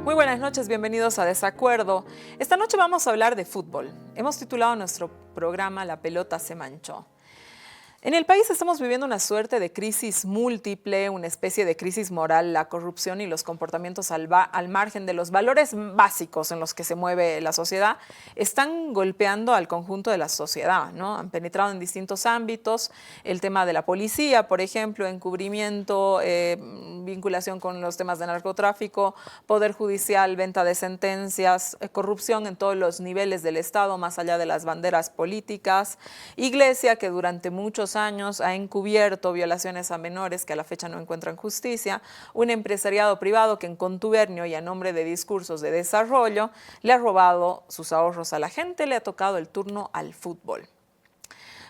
Muy buenas noches, bienvenidos a Desacuerdo. Esta noche vamos a hablar de fútbol. Hemos titulado nuestro programa La pelota se manchó. En el país estamos viviendo una suerte de crisis múltiple, una especie de crisis moral. La corrupción y los comportamientos al margen de los valores básicos en los que se mueve la sociedad están golpeando al conjunto de la sociedad, ¿no? Han penetrado en distintos ámbitos. El tema de la policía, por ejemplo, encubrimiento, vinculación con los temas de narcotráfico, poder judicial, venta de sentencias, corrupción en todos los niveles del Estado, más allá de las banderas políticas. Iglesia, que durante muchos años ha encubierto violaciones a menores que a la fecha no encuentran justicia, un empresariado privado que en contubernio y a nombre de discursos de desarrollo le ha robado sus ahorros a la gente, le ha tocado el turno al fútbol.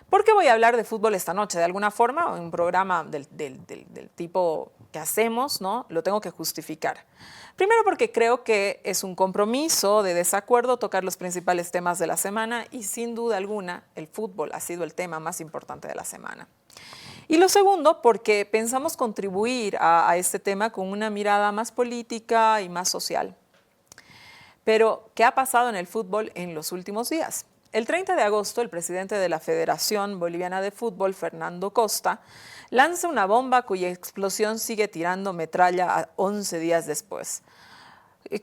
¿Por qué voy a hablar de fútbol esta noche? De alguna forma, en un programa del tipo que hacemos, ¿no? Lo tengo que justificar. Primero porque creo que es un compromiso de Desacuerdo tocar los principales temas de la semana y sin duda alguna el fútbol ha sido el tema más importante de la semana. Y lo segundo porque pensamos contribuir a este tema con una mirada más política y más social. Pero, ¿qué ha pasado en el fútbol en los últimos días? El 30 de agosto, el presidente de la Federación Boliviana de Fútbol, Fernando Costa, lanza una bomba cuya explosión sigue tirando metralla a 11 días después.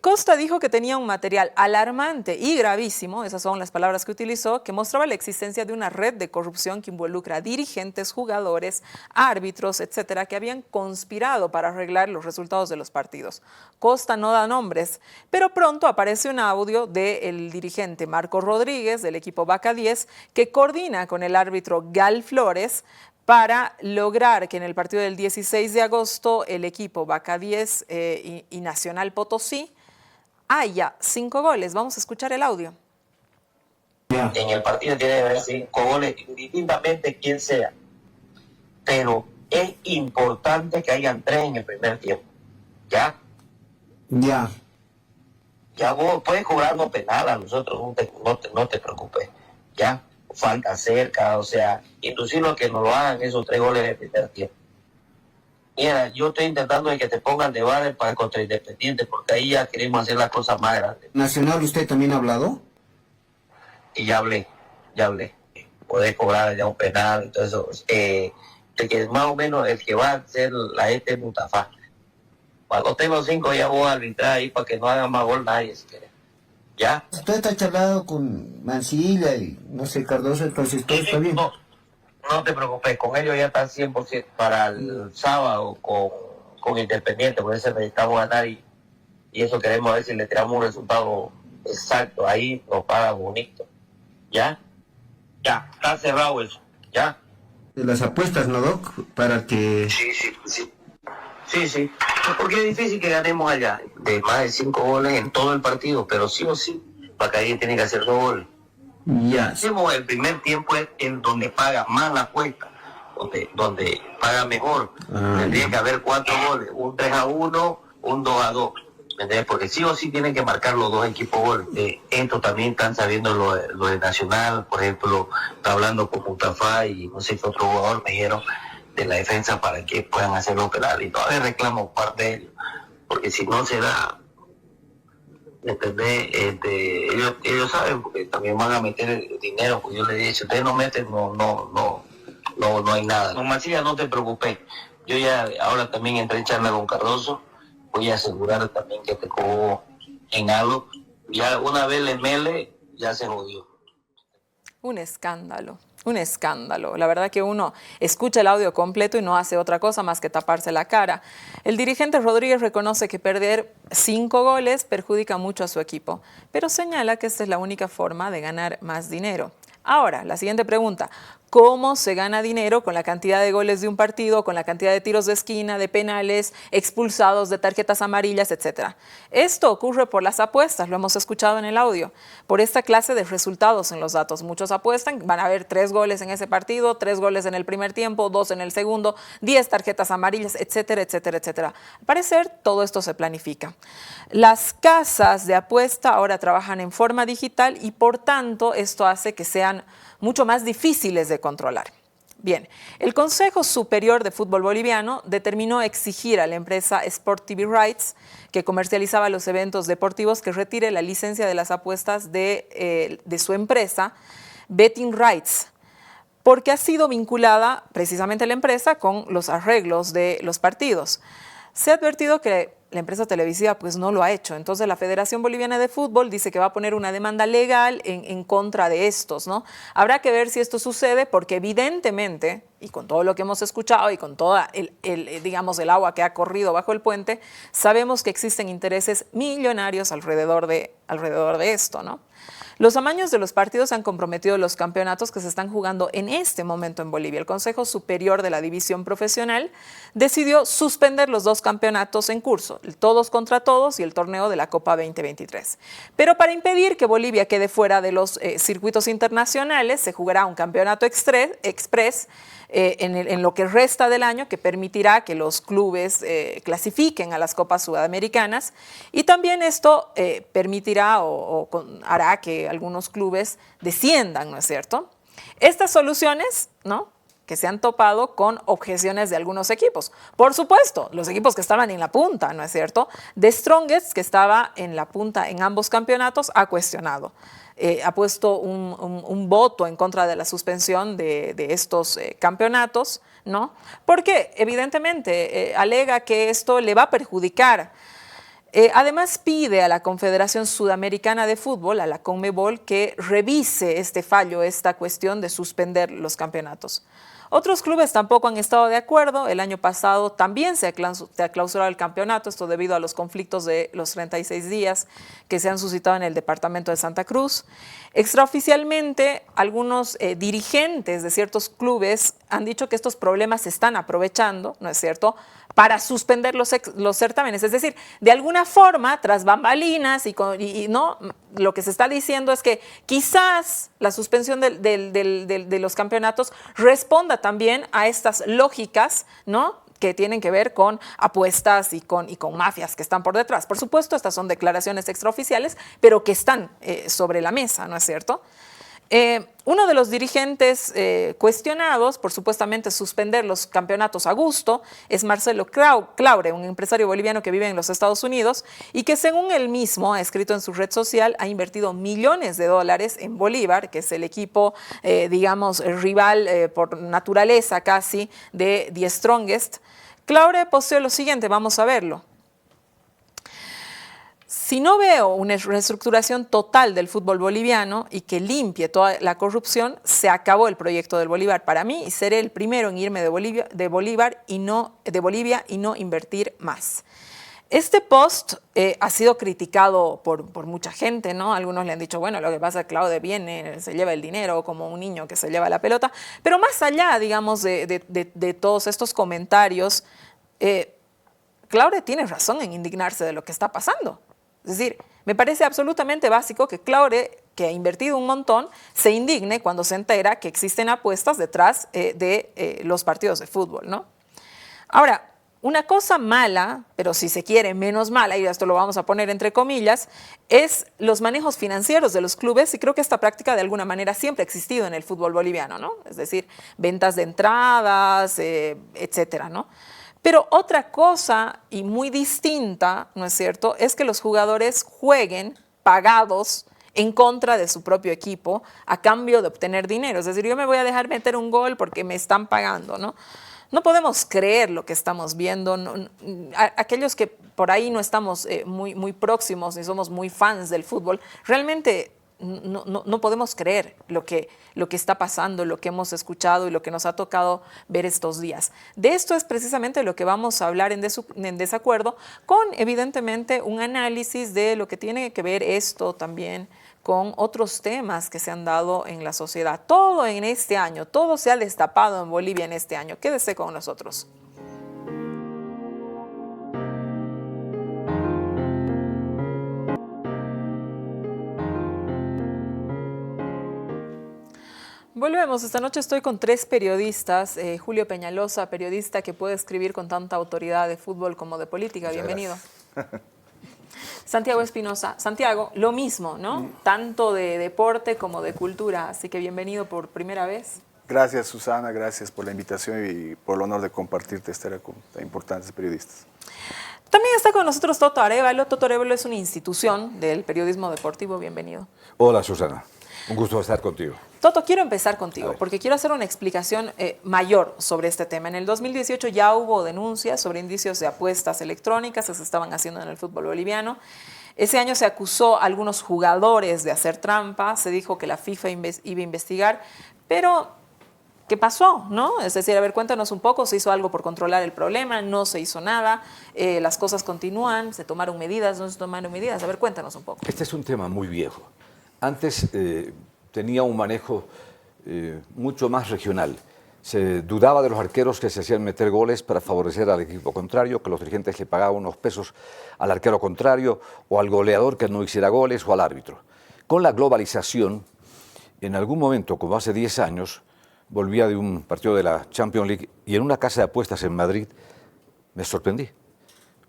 Costa dijo que tenía un material alarmante y gravísimo, esas son las palabras que utilizó, que mostraba la existencia de una red de corrupción que involucra a dirigentes, jugadores, árbitros, etcétera, que habían conspirado para arreglar los resultados de los partidos. Costa no da nombres, pero pronto aparece un audio del dirigente Marco Rodríguez del equipo Vaca 10 que coordina con el árbitro Gal Flores para lograr que en el partido del 16 de agosto el equipo Vaca 10 y Nacional Potosí haya 5 goles. Vamos a escuchar el audio. En el partido tiene que haber 5 goles, indistintamente quién sea. Pero es importante que hayan 3 en el primer tiempo. ¿Ya? Ya vos puedes cobrarnos penal a nosotros, no te preocupes. ¿Ya? Falta cerca, o sea, inclusive que nos lo hagan esos 3 goles en el primer tiempo. Mira, yo estoy intentando de que te pongan de VAR para contra Independiente, porque ahí ya queremos hacer las cosas más grandes. Nacional, ¿usted también ha hablado? Y ya hablé. Poder cobrar ya un penal, entonces, de que más o menos el que va a ser la gente Mustafa. Cuando tengo 5 ya voy a arbitrar ahí para que no haga más gol nadie, si quiere. ¿Ya? Usted ha charlado con Mancilla y, no sé, Cardoso, entonces todo está bien. No te preocupes, con ellos ya están 100% para el sábado con Independiente, por eso necesitamos ganar y eso queremos ver si le tiramos un resultado exacto, ahí nos pagan bonito. ¿Ya? Ya, está cerrado eso, ¿ya? De las apuestas, ¿no, Doc? Para que... Sí, porque es difícil que ganemos allá de más de 5 goles en todo el partido, pero sí o sí, para que alguien tiene que hacer 2 goles. Ya. Hacemos el primer tiempo es en donde paga más la apuesta, donde paga mejor. Tendría que haber 4 goles, un 3-1, un 2-2. ¿Entendés? Porque sí o sí tienen que marcar los dos equipos goles. Esto también están sabiendo lo de Nacional, por ejemplo, está hablando con Mustafa y no sé qué otro jugador me dijeron de la defensa para que puedan hacer los penales. Y todavía reclamo parte de ellos, porque si no se da, ¿entendés? Ellos saben, porque también van a meter el dinero, porque yo les dije, si ustedes no meten, no hay nada. No, Mancilla, no te preocupes. Yo ya ahora también entré en charla con Cardoso, voy a asegurar también que te cojo en algo. Ya una vez le mele, ya se jodió. Un escándalo. La verdad que uno escucha el audio completo y no hace otra cosa más que taparse la cara. El dirigente Rodríguez reconoce que perder 5 goles perjudica mucho a su equipo, pero señala que esta es la única forma de ganar más dinero. Ahora, la siguiente pregunta. ¿Cómo se gana dinero con la cantidad de goles de un partido, con la cantidad de tiros de esquina, de penales, expulsados, de tarjetas amarillas, etcétera? Esto ocurre por las apuestas, lo hemos escuchado en el audio, por esta clase de resultados en los datos. Muchos apuestan, van a haber 3 goles en ese partido, 3 goles en el primer tiempo, 2 en el segundo, 10 tarjetas amarillas, etcétera, etcétera, etcétera. Al parecer, todo esto se planifica. Las casas de apuesta ahora trabajan en forma digital y por tanto esto hace que sean mucho más difíciles de controlar. Bien, el Consejo Superior de Fútbol Boliviano determinó exigir a la empresa Sport TV Rights, que comercializaba los eventos deportivos, que retire la licencia de las apuestas de su empresa, Betting Rights, porque ha sido vinculada precisamente la empresa con los arreglos de los partidos. Se ha advertido que la empresa televisiva pues no lo ha hecho. Entonces la Federación Boliviana de Fútbol dice que va a poner una demanda legal en contra de estos, ¿no? Habrá que ver si esto sucede porque evidentemente, y con todo lo que hemos escuchado y con toda digamos, el agua que ha corrido bajo el puente, sabemos que existen intereses millonarios alrededor de esto, ¿no? Los amaños de los partidos han comprometido los campeonatos que se están jugando en este momento en Bolivia. El Consejo Superior de la División Profesional decidió suspender los 2 campeonatos en curso, el Todos contra Todos y el torneo de la Copa 2023. Pero para impedir que Bolivia quede fuera de los circuitos internacionales, se jugará un campeonato express en lo que resta del año, que permitirá que los clubes clasifiquen a las Copas Sudamericanas, y también esto permitirá o hará que algunos clubes desciendan, ¿no es cierto? Estas soluciones, ¿no?, que se han topado con objeciones de algunos equipos. Por supuesto, los equipos que estaban en la punta, ¿no es cierto? The Strongest, que estaba en la punta en ambos campeonatos, ha cuestionado. Ha puesto un voto en contra de la suspensión de estos campeonatos, ¿no? Porque evidentemente alega que esto le va a perjudicar. Además pide a la Confederación Sudamericana de Fútbol, a la CONMEBOL, que revise este fallo, esta cuestión de suspender los campeonatos. Otros clubes tampoco han estado de acuerdo. El año pasado también se ha clausurado el campeonato, esto debido a los conflictos de los 36 días que se han suscitado en el departamento de Santa Cruz. Extraoficialmente, algunos dirigentes de ciertos clubes han dicho que estos problemas se están aprovechando, ¿no es cierto?, para suspender los certámenes. Es decir, de alguna forma, tras bambalinas y no, lo que se está diciendo es que quizás la suspensión de los campeonatos responda también a estas lógicas, ¿no?, que tienen que ver con apuestas y con mafias que están por detrás. Por supuesto, estas son declaraciones extraoficiales, pero que están sobre la mesa, ¿no es cierto? Uno de los dirigentes cuestionados por supuestamente suspender los campeonatos a gusto es Marcelo Claure, un empresario boliviano que vive en los Estados Unidos y que, según él mismo ha escrito en su red social, ha invertido millones de dólares en Bolívar, que es el equipo, digamos, rival por naturaleza casi de The Strongest. Claure posteó lo siguiente, vamos a verlo. Si no veo una reestructuración total del fútbol boliviano y que limpie toda la corrupción, se acabó el proyecto del Bolívar para mí y seré el primero en irme de Bolivia y no invertir más. Este post ha sido criticado por mucha gente, ¿no? Algunos le han dicho, bueno, lo que pasa es que Claude viene, se lleva el dinero como un niño que se lleva la pelota. Pero más allá, digamos, de todos estos comentarios, Claude tiene razón en indignarse de lo que está pasando. Es decir, me parece absolutamente básico que Claure, que ha invertido un montón, se indigne cuando se entera que existen apuestas detrás de los partidos de fútbol, ¿no? Ahora, una cosa mala, pero si se quiere menos mala, y esto lo vamos a poner entre comillas, es los manejos financieros de los clubes, y creo que esta práctica de alguna manera siempre ha existido en el fútbol boliviano, ¿no? Es decir, ventas de entradas, etcétera, ¿no? Pero otra cosa y muy distinta, ¿no es cierto?, es que los jugadores jueguen pagados en contra de su propio equipo a cambio de obtener dinero. Es decir, yo me voy a dejar meter un gol porque me están pagando, ¿no? No podemos creer lo que estamos viendo. Aquellos que por ahí no estamos muy próximos ni somos muy fans del fútbol, realmente no podemos creer lo que está pasando, lo que hemos escuchado y lo que nos ha tocado ver estos días. De esto es precisamente lo que vamos a hablar en desacuerdo, con evidentemente un análisis de lo que tiene que ver esto también con otros temas que se han dado en la sociedad. Todo en este año, todo se ha destapado en Bolivia en este año. Quédese con nosotros. Volvemos. Esta noche estoy con 3 periodistas. Julio Peñalosa, periodista que puede escribir con tanta autoridad de fútbol como de política. Bienvenido. Santiago Espinosa. Santiago, lo mismo, ¿no? Tanto de deporte como de cultura. Así que bienvenido por primera vez. Gracias, Susana, gracias por la invitación y por el honor de compartirte esta área con tan importantes periodistas. También está con nosotros Toto Arévalo. Toto Arévalo es una institución del periodismo deportivo. Bienvenido. Hola, Susana. Un gusto estar contigo. Toto, quiero empezar contigo porque quiero hacer una explicación mayor sobre este tema. En el 2018 ya hubo denuncias sobre indicios de apuestas electrónicas que se estaban haciendo en el fútbol boliviano. Ese año se acusó a algunos jugadores de hacer trampa. Se dijo que la FIFA iba a investigar, pero ¿qué pasó? ¿No? Es decir, a ver, cuéntanos un poco, ¿se hizo algo por controlar el problema? ¿No se hizo nada? ¿Las cosas continúan? ¿Se tomaron medidas? ¿No se tomaron medidas? A ver, cuéntanos un poco. Este es un tema muy viejo. Antes tenía un manejo mucho más regional. Se dudaba de los arqueros que se hacían meter goles para favorecer al equipo contrario, que los dirigentes le pagaban unos pesos al arquero contrario o al goleador que no hiciera goles o al árbitro. Con la globalización, en algún momento, como hace 10 años, volvía de un partido de la Champions League y en una casa de apuestas en Madrid me sorprendí,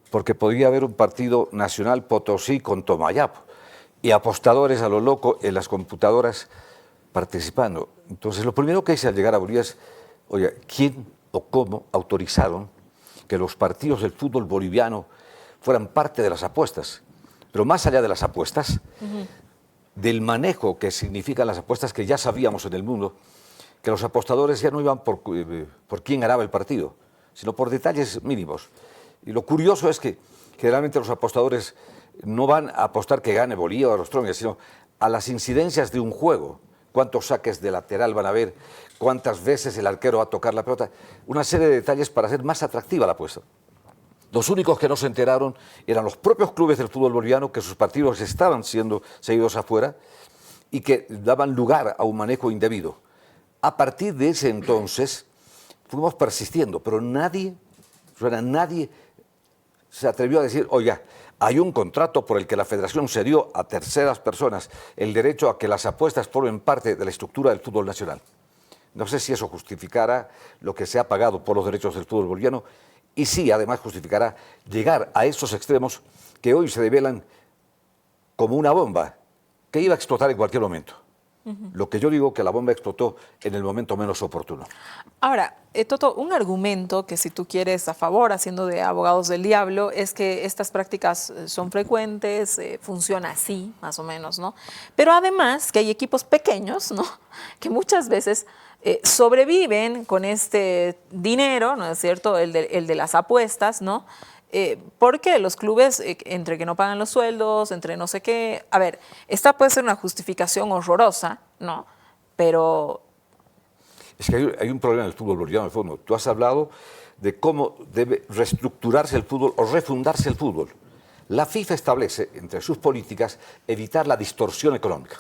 porque podía haber un partido nacional Potosí con Tomayapo y apostadores a lo loco en las computadoras participando. Entonces, lo primero que hice al llegar a Bolivia es, oye, ¿quién o cómo autorizaron que los partidos del fútbol boliviano fueran parte de las apuestas? Pero más allá de las apuestas, del manejo que significan las apuestas que ya sabíamos en el mundo, que los apostadores ya no iban por quién ganaba el partido, sino por detalles mínimos. Y lo curioso es que generalmente los apostadores no van a apostar que gane Bolívar o Strongest, sino a las incidencias de un juego. Cuántos saques de lateral van a haber, cuántas veces el arquero va a tocar la pelota, una serie de detalles para hacer más atractiva la apuesta. Los únicos que no se enteraron eran los propios clubes del fútbol boliviano, que sus partidos estaban siendo seguidos afuera y que daban lugar a un manejo indebido. A partir de ese entonces fuimos persistiendo, pero nadie se atrevió a decir, oiga, hay un contrato por el que la federación cedió a terceras personas el derecho a que las apuestas formen parte de la estructura del fútbol nacional. No sé si eso justificará lo que se ha pagado por los derechos del fútbol boliviano y sí, además, justificará llegar a esos extremos que hoy se develan como una bomba que iba a explotar en cualquier momento. Lo que yo digo que la bomba explotó en el momento menos oportuno. Ahora, Toto, un argumento que si tú quieres a favor, haciendo de abogados del diablo, es que estas prácticas son frecuentes, funciona así, más o menos, ¿no? Pero además que hay equipos pequeños, ¿no?, que muchas veces sobreviven con este dinero, ¿no es cierto?, el de las apuestas, ¿no?, porque los clubes, entre que no pagan los sueldos, entre no sé qué... A ver, esta puede ser una justificación horrorosa, ¿no? Pero... Es que hay un problema en el fútbol boliviano, de fondo. Tú has hablado de cómo debe reestructurarse el fútbol o refundarse el fútbol. La FIFA establece, entre sus políticas, evitar la distorsión económica.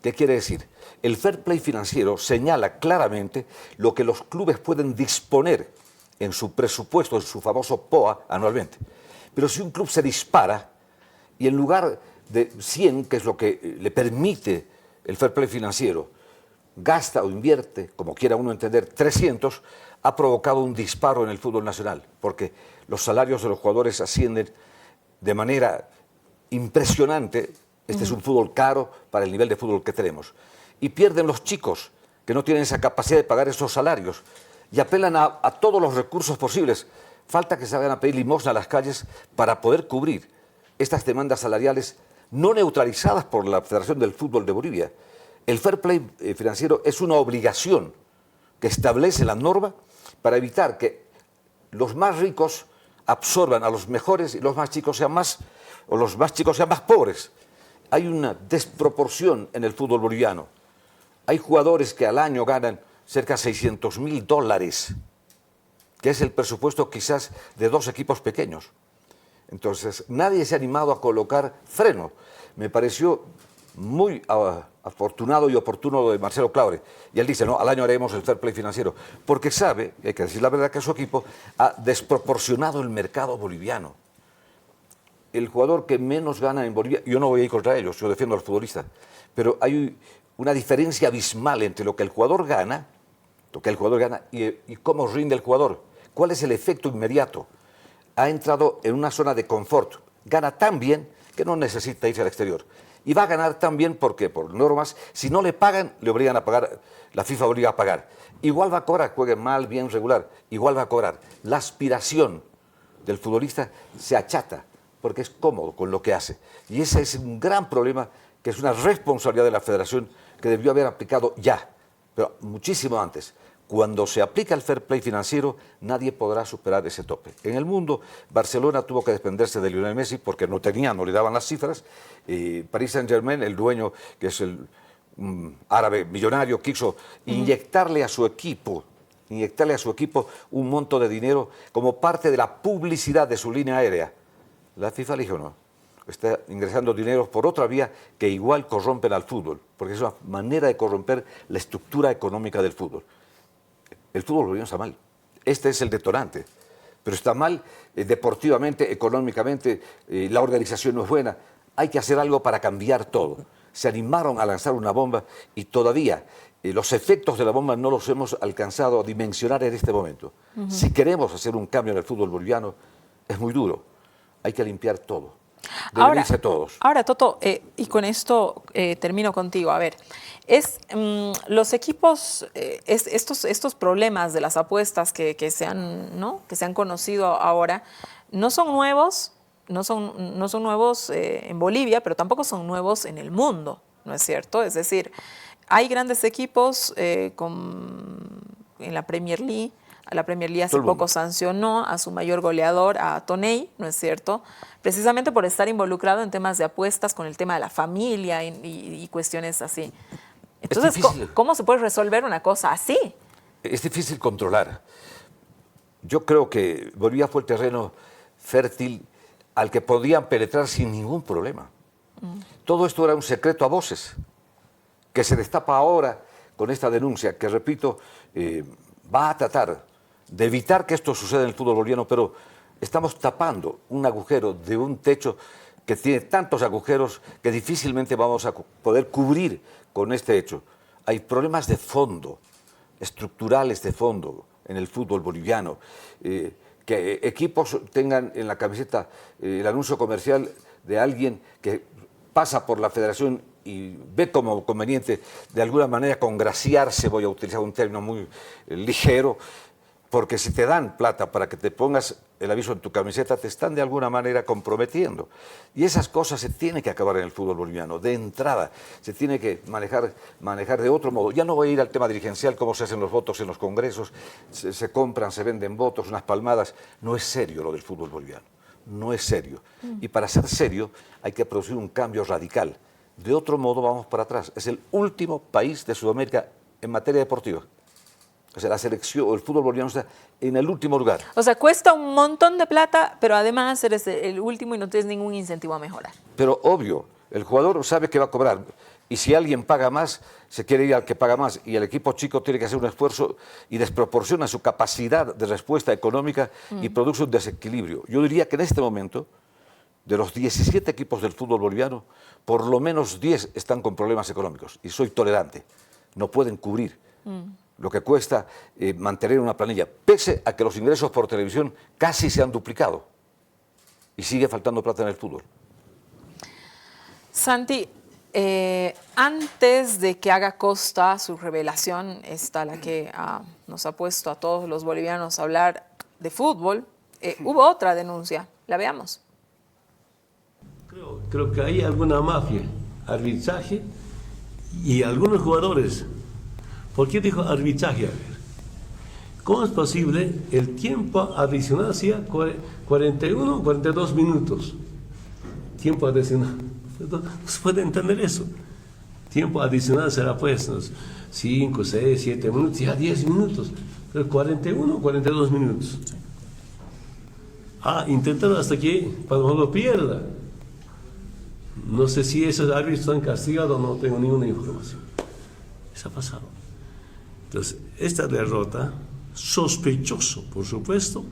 ¿Qué quiere decir? El fair play financiero señala claramente lo que los clubes pueden disponer en su presupuesto, en su famoso POA anualmente. Pero si un club se dispara y en lugar de 100, que es lo que le permite el fair play financiero, gasta o invierte, como quiera uno entender, 300, ha provocado un disparo en el fútbol nacional, porque los salarios de los jugadores ascienden de manera impresionante. Este es un fútbol caro para el nivel de fútbol que tenemos. Y pierden los chicos, que no tienen esa capacidad de pagar esos salarios, y apelan a todos los recursos posibles. Falta que salgan a pedir limosna a las calles para poder cubrir estas demandas salariales no neutralizadas por la Federación del Fútbol de Bolivia. El fair play financiero es una obligación que establece la norma para evitar que los más ricos absorban a los mejores y los más chicos sean más, o los más chicos sean más pobres. Hay una desproporción en el fútbol boliviano. Hay jugadores que al año ganan cerca de $600.000, que es el presupuesto quizás de 2 equipos pequeños. Entonces, nadie se ha animado a colocar freno. Me pareció muy afortunado y oportuno lo de Marcelo Claure. Y él dice, no, al año haremos el fair play financiero, porque sabe, hay que decir la verdad, que su equipo ha desproporcionado el mercado boliviano. El jugador que menos gana en Bolivia, yo no voy a ir contra ellos, yo defiendo al futbolista, pero hay una diferencia abismal entre lo que el jugador gana y cómo rinde el jugador. ¿Cuál es el efecto inmediato? Ha entrado en una zona de confort, gana tan bien que no necesita irse al exterior. Y va a ganar también porque por normas, si no le pagan, le obligan a pagar, la FIFA obliga a pagar. Igual va a cobrar, juegue mal, bien, regular, igual va a cobrar. La aspiración del futbolista se achata porque es cómodo con lo que hace. Y ese es un gran problema, que es una responsabilidad de la federación que debió haber aplicado ya, pero muchísimo antes. Cuando se aplica el fair play financiero, nadie podrá superar ese tope. En el mundo, Barcelona tuvo que desprenderse de Lionel Messi porque no le daban las cifras. Paris Saint-Germain, el dueño, que es el árabe millonario, quiso inyectarle a su equipo un monto de dinero como parte de la publicidad de su línea aérea. La FIFA le dijo no, está ingresando dinero por otra vía que igual corrompen al fútbol, porque es una manera de corromper la estructura económica del fútbol. El fútbol boliviano está mal, este es el detonante, pero está mal deportivamente, económicamente, la organización no es buena, hay que hacer algo para cambiar todo. Se animaron a lanzar una bomba y todavía los efectos de la bomba no los hemos alcanzado a dimensionar en este momento. Si queremos hacer un cambio en el fútbol boliviano, es muy duro, hay que limpiar todo. Ahora, Toto, y con esto termino contigo. A ver, los equipos, estos problemas de las apuestas que se han conocido ahora, no son nuevos, no son nuevos en Bolivia, pero tampoco son nuevos en el mundo, ¿no es cierto? Es decir, hay grandes equipos en la Premier League. La Premier League hace poco sancionó a su mayor goleador, a Toney, ¿no es cierto? Precisamente por estar involucrado en temas de apuestas con el tema de la familia y cuestiones así. Entonces, ¿cómo se puede resolver una cosa así? Es difícil controlar. Yo creo que Bolivia fue el terreno fértil al que podían penetrar sin ningún problema. Todo esto era un secreto a voces, que se destapa ahora con esta denuncia, que repito, va a tratar de evitar que esto suceda en el fútbol boliviano, pero estamos tapando un agujero de un techo que tiene tantos agujeros que difícilmente vamos a poder cubrir con este hecho. Hay problemas de fondo, estructurales de fondo en el fútbol boliviano, que equipos tengan en la camiseta el anuncio comercial de alguien que pasa por la federación y ve como conveniente de alguna manera congraciarse, voy a utilizar un término muy ligero, porque si te dan plata para que te pongas el aviso en tu camiseta, te están de alguna manera comprometiendo. Y esas cosas se tienen que acabar en el fútbol boliviano, de entrada. Se tiene que manejar de otro modo. Ya no voy a ir al tema dirigencial, cómo se hacen los votos en los congresos, se compran, se venden votos, unas palmadas. No es serio lo del fútbol boliviano, no es serio. Y para ser serio hay que producir un cambio radical. De otro modo vamos para atrás. Es el último país de Sudamérica en materia deportiva. O sea, la selección o el fútbol boliviano está en el último lugar. O sea, cuesta un montón de plata, pero además eres el último y no tienes ningún incentivo a mejorar. Pero obvio, el jugador sabe que va a cobrar. Y si alguien paga más, se quiere ir al que paga más. Y el equipo chico tiene que hacer un esfuerzo y desproporciona su capacidad de respuesta económica y produce un desequilibrio. Yo diría que en este momento, de los 17 equipos del fútbol boliviano, por lo menos 10 están con problemas económicos. Y soy tolerante. No pueden cubrir lo que cuesta mantener una planilla, pese a que los ingresos por televisión casi se han duplicado. Y sigue faltando plata en el fútbol. Santi, antes de que haga Costa su revelación, esta la que nos ha puesto a todos los bolivianos a hablar de fútbol, hubo otra denuncia. La veamos. Creo que hay alguna mafia, arbitraje y algunos jugadores. ¿Por qué dijo arbitraje? A ver, ¿cómo es posible el tiempo adicional sea 41, 42 minutos? Tiempo adicional. No se puede entender eso. Tiempo adicional será pues 5, 6, 7 minutos, ya 10 minutos. Pero 41, 42 minutos. Intentaron hasta que para no lo pierda. No sé si esos árbitros están castigados, no tengo ninguna información. Eso ha pasado. Entonces, esta derrota, sospechoso, por supuesto,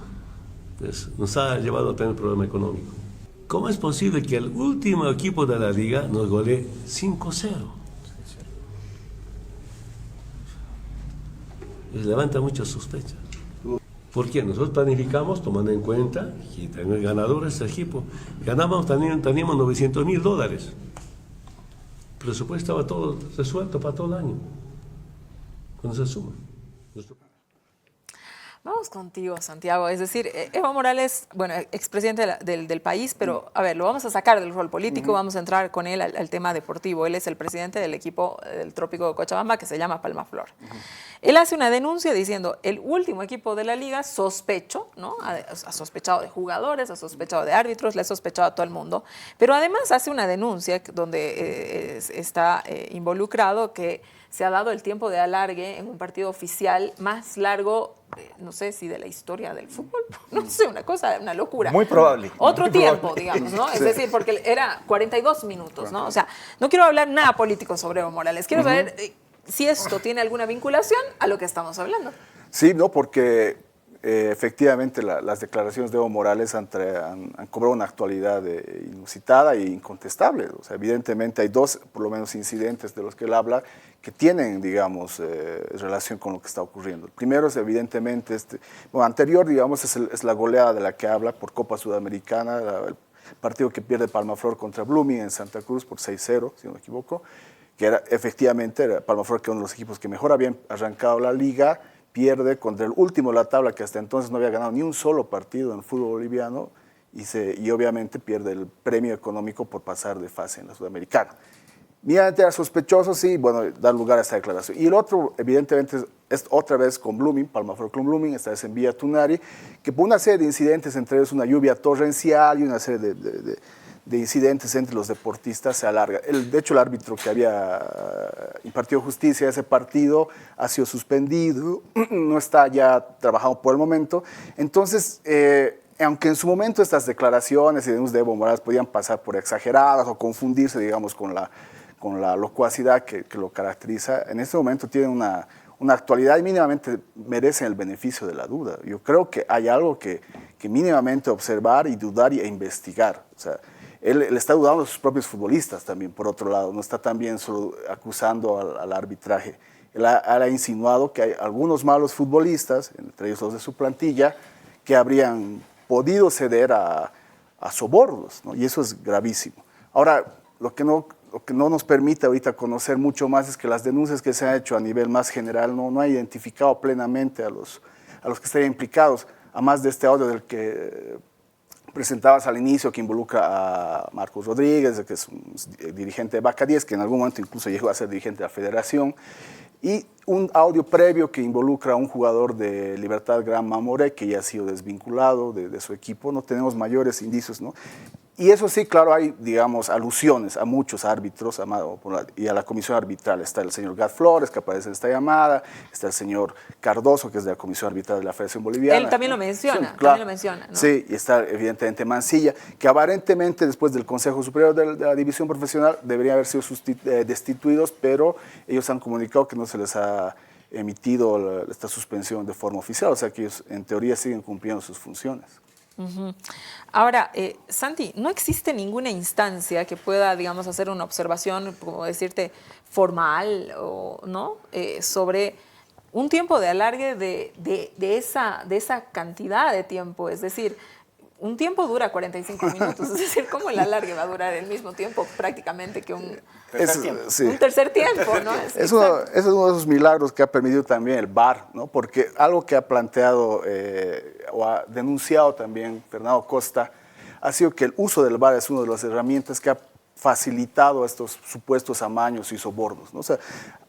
pues, nos ha llevado a tener problema económico. ¿Cómo es posible que el último equipo de la liga nos golee 5-0? Les levanta muchas sospechas. Porque nosotros planificamos tomando en cuenta que tenemos ganadores del equipo. Teníamos $900,000. presupuesto estaba todo resuelto para todo el año. Cuando se suma. Vamos contigo, Santiago. Es decir, Evo Morales, bueno, expresidente del país, pero a ver, lo vamos a sacar del rol político, vamos a entrar con él al tema deportivo. Él es el presidente del equipo del Trópico de Cochabamba que se llama Palmaflor. Él hace una denuncia diciendo, el último equipo de la liga sospecho, ¿no? Ha sospechado de jugadores, ha sospechado de árbitros, le ha sospechado a todo el mundo, pero además hace una denuncia donde está involucrado que se ha dado el tiempo de alargue en un partido oficial más largo, no sé si de la historia del fútbol, no sé, una locura. Muy probable. Otro muy tiempo, probable. digamos, ¿no? Es decir, porque era 42 minutos, ¿no? O sea, no quiero hablar nada político sobre Evo Morales, quiero saber si esto tiene alguna vinculación a lo que estamos hablando. Sí, no, porque efectivamente las declaraciones de Evo Morales han cobrado una actualidad inusitada e incontestable. O sea, evidentemente hay dos, por lo menos, incidentes de los que él habla que tienen, digamos, relación con lo que está ocurriendo. El primero es, evidentemente, anterior, digamos, es la goleada de la que habla por Copa Sudamericana, el partido que pierde Palmaflor contra Blooming en Santa Cruz por 6-0, si no me equivoco, que era Palmaflor, que uno de los equipos que mejor habían arrancado la liga, pierde contra el último de la tabla, que hasta entonces no había ganado ni un solo partido en el fútbol boliviano, y obviamente pierde el premio económico por pasar de fase en la Sudamericana. Mírate, era sospechoso, sí, bueno, dar lugar a esta declaración. Y el otro, evidentemente, es otra vez con Blooming, Palmaflor con Blooming, esta vez en Villa Tunari, que por una serie de incidentes, entre ellos una lluvia torrencial y una serie de incidentes entre los deportistas, se alarga. De hecho, el árbitro que había impartido justicia a ese partido ha sido suspendido, no está ya trabajando por el momento. Entonces, aunque en su momento estas declaraciones y denuncias de Evo Morales podían pasar por exageradas o confundirse, digamos, con la locuacidad que lo caracteriza, en este momento tienen una actualidad y mínimamente merecen el beneficio de la duda. Yo creo que hay algo que mínimamente observar y dudar e investigar. O sea, él está dudando de sus propios futbolistas también, por otro lado, no está también solo acusando al arbitraje. Él ha insinuado que hay algunos malos futbolistas, entre ellos los de su plantilla, que habrían podido ceder a sobornos, ¿no? Y eso es gravísimo. Ahora, lo que no nos permite ahorita conocer mucho más es que las denuncias que se han hecho a nivel más general no ha identificado plenamente a los que estarían implicados, a más de este audio del que presentabas al inicio, que involucra a Marcos Rodríguez, que es un dirigente de Vaca 10, que en algún momento incluso llegó a ser dirigente de la federación, y un audio previo que involucra a un jugador de Libertad Gran Mamoré, que ya ha sido desvinculado de su equipo. No tenemos mayores indicios, ¿no? Y eso sí, claro, hay, digamos, alusiones a muchos árbitros y a la comisión arbitral. Está el señor Gad Flores, que aparece en esta llamada, está el señor Cardoso, que es de la comisión arbitral de la Federación Boliviana. Él también lo menciona, sí, claro. también lo menciona, ¿no? Sí, y está evidentemente Mancilla, que aparentemente después del Consejo Superior de la División Profesional deberían haber sido destituidos, pero ellos han comunicado que no se les ha emitido esta suspensión de forma oficial, o sea que ellos en teoría siguen cumpliendo sus funciones. Ahora, Santi, no existe ninguna instancia que pueda, digamos, hacer una observación, como decirte, formal, o no, sobre un tiempo de alargue de esa cantidad de tiempo. Es decir, un tiempo dura 45 minutos, es decir, ¿cómo el alargue va a durar el mismo tiempo prácticamente que un tercer tiempo? ¿No? Es uno de esos milagros que ha permitido también el VAR, ¿no? Porque algo que ha planteado o ha denunciado también Fernando Costa ha sido que el uso del VAR es una de las herramientas que ha facilitado estos supuestos amaños y sobornos, ¿no? O sea,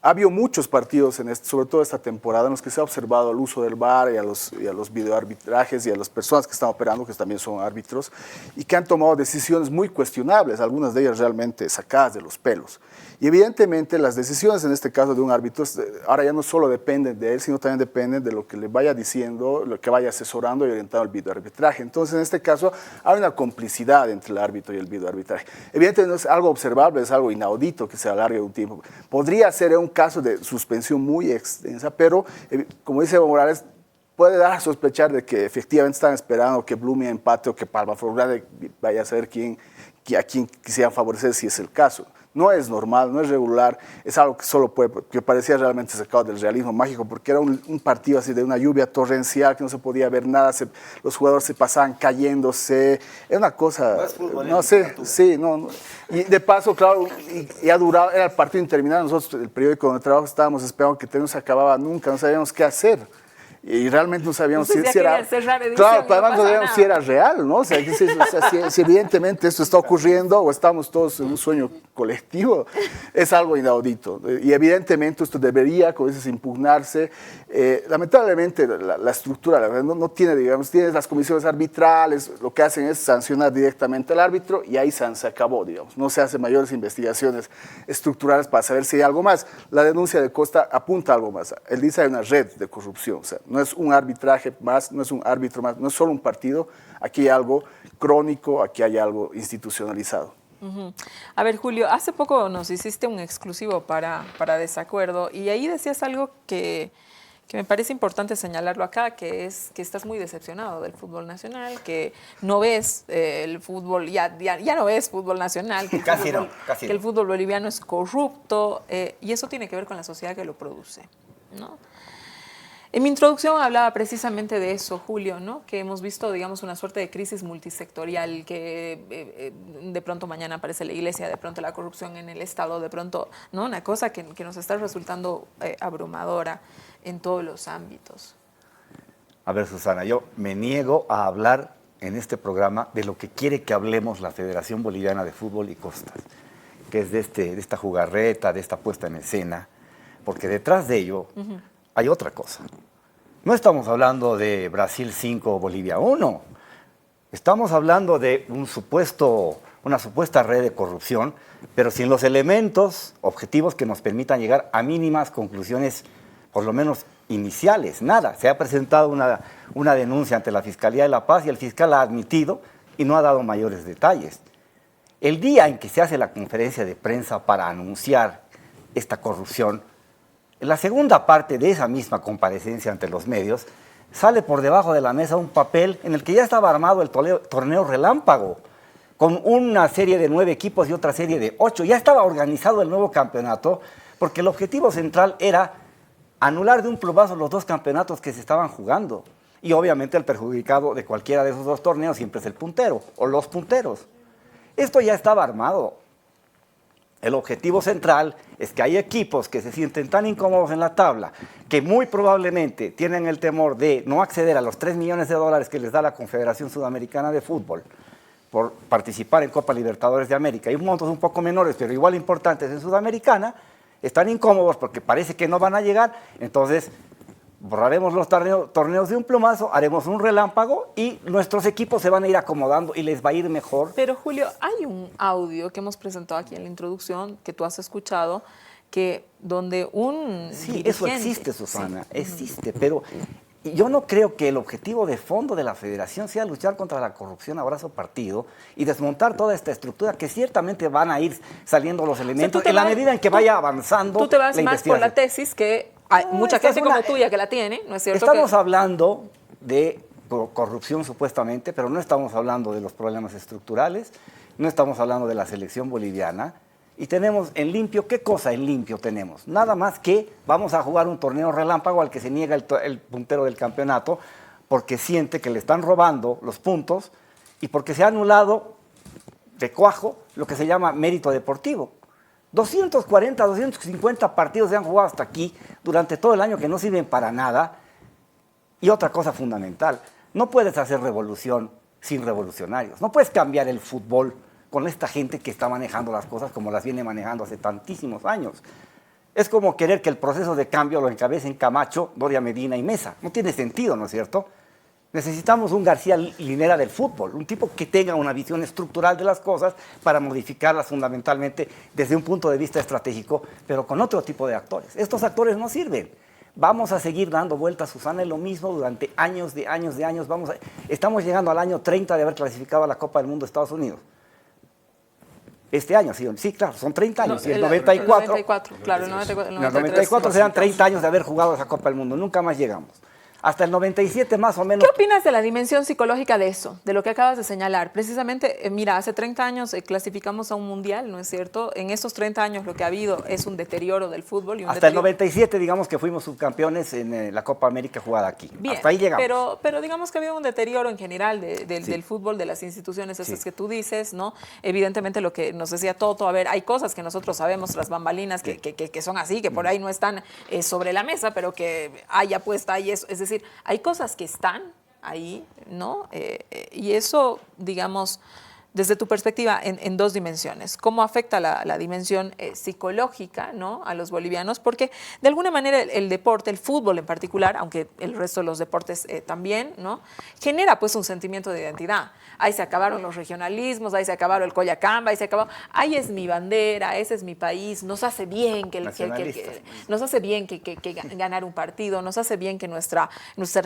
ha habido muchos partidos, sobre todo esta temporada, en los que se ha observado el uso del VAR y a los videoarbitrajes y a las personas que están operando, que también son árbitros, y que han tomado decisiones muy cuestionables, algunas de ellas realmente sacadas de los pelos. Y evidentemente las decisiones en este caso de un árbitro ahora ya no solo dependen de él, sino también dependen de lo que le vaya diciendo, lo que vaya asesorando y orientando el videoarbitraje. Entonces, en este caso, hay una complicidad entre el árbitro y el videoarbitraje. Evidentemente no es algo observable, es algo inaudito que se alargue un tiempo. Podría ser un caso de suspensión muy extensa, pero como dice Evo Morales, puede dar a sospechar de que efectivamente están esperando que Blooming empate o que Palma Grande vaya a saber a quién quisieran favorecer si es el caso. No es normal, no es regular, es algo que que parecía realmente sacado del realismo mágico, porque era un partido así de una lluvia torrencial que no se podía ver nada, los jugadores se pasaban cayéndose, era una cosa, no sé, sí, no. Y de paso, claro, y ha durado, era el partido interminable, nosotros, el periódico donde trabajo, estábamos esperando que no se acababa nunca, no sabíamos qué hacer. Y realmente no sabíamos si era... Claro, además no sabíamos si era real, ¿no? O sea, si evidentemente esto está ocurriendo o estamos todos en un sueño colectivo, es algo inaudito. Y evidentemente esto debería, como dices, impugnarse. Lamentablemente la estructura no tiene, digamos, tiene las comisiones arbitrales, lo que hacen es sancionar directamente al árbitro y ahí se acabó, digamos. No se hacen mayores investigaciones estructurales para saber si hay algo más. La denuncia de Costa apunta a algo más. Él dice que hay una red de corrupción, o sea, no es un arbitraje más, no es un árbitro más, no es solo un partido, aquí hay algo crónico, aquí hay algo institucionalizado. A ver, Julio, hace poco nos hiciste un exclusivo para Desacuerdo y ahí decías algo que me parece importante señalarlo acá, que es que estás muy decepcionado del fútbol nacional, que no ves el fútbol, ya no ves fútbol nacional, que el fútbol boliviano es corrupto y eso tiene que ver con la sociedad que lo produce, ¿no? En mi introducción hablaba precisamente de eso, Julio, ¿no? Que hemos visto, digamos, una suerte de crisis multisectorial, que de pronto mañana aparece la iglesia, de pronto la corrupción en el Estado, de pronto, ¿no? Una cosa que nos está resultando abrumadora en todos los ámbitos. A ver, Susana, yo me niego a hablar en este programa de lo que quiere que hablemos la Federación Boliviana de Fútbol y Costas, que es de esta jugarreta, de esta puesta en escena, porque detrás de ello hay otra cosa. No estamos hablando de Brasil 5, Bolivia 1. Estamos hablando de una supuesta red de corrupción, pero sin los elementos objetivos que nos permitan llegar a mínimas conclusiones, por lo menos iniciales. Nada. Se ha presentado una denuncia ante la Fiscalía de La Paz y el fiscal ha admitido y no ha dado mayores detalles. El día en que se hace la conferencia de prensa para anunciar esta corrupción, en la segunda parte de esa misma comparecencia ante los medios, sale por debajo de la mesa un papel en el que ya estaba armado el torneo relámpago, con una serie de 9 equipos y otra serie de 8. Ya estaba organizado el nuevo campeonato, porque el objetivo central era anular de un plumazo los 2 campeonatos que se estaban jugando. Y obviamente el perjudicado de cualquiera de esos 2 torneos siempre es el puntero, o los punteros. Esto ya estaba armado. El objetivo central es que hay equipos que se sienten tan incómodos en la tabla que muy probablemente tienen el temor de no acceder a los $3 millones que les da la Confederación Sudamericana de Fútbol por participar en Copa Libertadores de América y montos un poco menores pero igual importantes en Sudamericana, están incómodos porque parece que no van a llegar, entonces borraremos los torneos de un plumazo, haremos un relámpago y nuestros equipos se van a ir acomodando y les va a ir mejor. Pero Julio, hay un audio que hemos presentado aquí en la introducción que tú has escuchado, donde un Sí, eso existe, Susana, sí. Existe, pero yo no creo que el objetivo de fondo de la federación sea luchar contra la corrupción a brazo partido y desmontar toda esta estructura que ciertamente van a ir saliendo los elementos en la medida en que vaya avanzando. Tú te vas más por la tesis que hay mucha gente como tuya que la tiene, ¿no es cierto? Estamos hablando de corrupción supuestamente, pero no estamos hablando de los problemas estructurales, no estamos hablando de la selección boliviana. Y tenemos en limpio, ¿qué cosa en limpio tenemos? Nada más que vamos a jugar un torneo relámpago al que se niega el puntero del campeonato porque siente que le están robando los puntos y porque se ha anulado de cuajo lo que se llama mérito deportivo. 240, 250 partidos se han jugado hasta aquí durante todo el año que no sirven para nada. Y otra cosa fundamental, no puedes hacer revolución sin revolucionarios. No puedes cambiar el fútbol con esta gente que está manejando las cosas como las viene manejando hace tantísimos años. Es como querer que el proceso de cambio lo encabecen Camacho, Doria Medina y Mesa. No tiene sentido, ¿no es cierto? Necesitamos un García Linera del fútbol, un tipo que tenga una visión estructural de las cosas para modificarlas fundamentalmente desde un punto de vista estratégico, pero con otro tipo de actores. Estos actores no sirven. Vamos a seguir dando vueltas, Susana, en lo mismo durante años de años. Estamos llegando al año 30 de haber clasificado a la Copa del Mundo de Estados Unidos. Este año, sí, claro, son 30 años. No, y el 94, claro, el 94 serán 30 años de haber jugado esa Copa del Mundo. Nunca más llegamos. Hasta el 97 más o menos. ¿Qué opinas de la dimensión psicológica de eso, de lo que acabas de señalar? Precisamente, mira, hace 30 años clasificamos a un mundial, ¿no es cierto? En esos 30 años lo que ha habido es un deterioro del fútbol. Y un Hasta el deterioro... 97, digamos que fuimos subcampeones en la Copa América jugada aquí. Bien, hasta ahí llegamos. pero digamos que ha habido un deterioro en general del fútbol, de las instituciones esas que tú dices, ¿no? Evidentemente lo que nos decía Toto, a ver, hay cosas que nosotros sabemos, las bambalinas, que son así, que por ahí no están sobre la mesa, pero que hay apuesta, hay eso. Es decir, hay cosas que están ahí, ¿no? Y eso, digamos, desde tu perspectiva, en dos dimensiones. ¿Cómo afecta la dimensión psicológica, ¿no?, a los bolivianos? Porque de alguna manera el deporte, el fútbol en particular, aunque el resto de los deportes también, ¿no?, genera pues un sentimiento de identidad. Ahí se acabaron los regionalismos, ahí se acabaron el Coyacamba, ahí se acabó. Ahí es mi bandera, ese es mi país. Nos hace bien nos hace bien que ganar un partido, nos hace bien que nuestra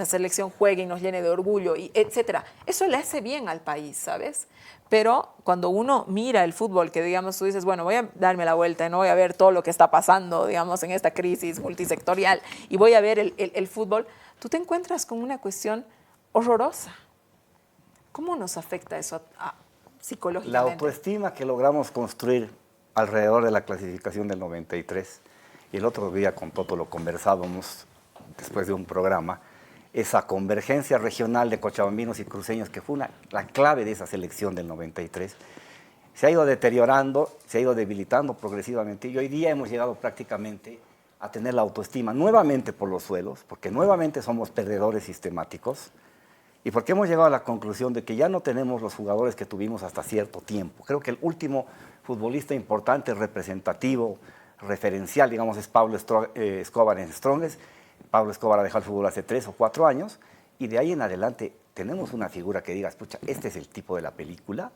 selección juegue y nos llene de orgullo, y etcétera. Eso le hace bien al país, ¿sabes? Pero cuando uno mira el fútbol, que digamos tú dices, bueno, voy a darme la vuelta, no voy a ver todo lo que está pasando, digamos, en esta crisis multisectorial, y voy a ver el fútbol, tú te encuentras con una cuestión horrorosa. ¿Cómo nos afecta eso psicológicamente? La autoestima que logramos construir alrededor de la clasificación del 93, y el otro día con Toto lo conversábamos después de un programa, esa convergencia regional de cochabambinos y cruceños, que fue la clave de esa selección del 93, se ha ido deteriorando, se ha ido debilitando progresivamente, y hoy día hemos llegado prácticamente a tener la autoestima nuevamente por los suelos, porque nuevamente somos perdedores sistemáticos, y porque hemos llegado a la conclusión de que ya no tenemos los jugadores que tuvimos hasta cierto tiempo. Creo que el último futbolista importante, representativo, referencial, digamos, es Pablo Escobar en Strongest. Pablo Escobar ha dejado el fútbol hace 3 o 4 años, y de ahí en adelante tenemos una figura que diga, escucha, este es el tipo de la película.